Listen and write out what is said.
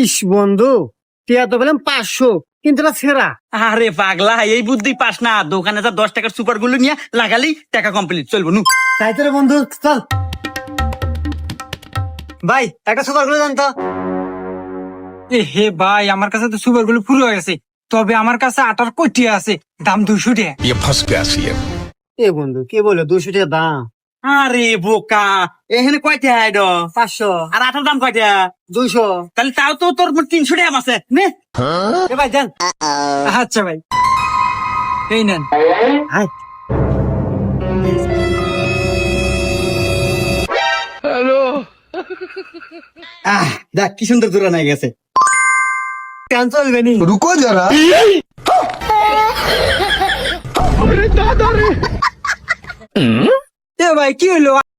ইস বন্ধু, টিয়া তো বললাম 500, কিন্তু এটা ছেঁড়া। আরে পাগলা, এই বুদ্ধি পাস না। দোকানে যা 10 টাকার সুপার গুলো নিয়ে লাগালি টাকা কমপ্লিট, চলবো নু। তাই তো রে বন্ধু, চল ভাই একটা সুপার গুলো জানতো। এ হে ভাই, আমার কাছে তো সুপার গুলো পুরো হয়ে গেছে, তবে আমার কাছে আটার কয়টি আছে, দাম 200 টাকা। ये फंस गया सीएम। এ বন্ধু কি বলে, 200 টাকা দাম। আরে বোকা, এখানে কয়টা আইড 500, আর আটার দাম কয়টা? 200। তাহলে তাও তো তোর 300 টাকা আছে নে। এ ভাই দেন। আচ্ছা ভাই, এই নেন। হাই দেখ কি সুন্দর দূরা নাই গেছে। কেন চলবে নি? रुको जरा। এ ভাই কি হইলো,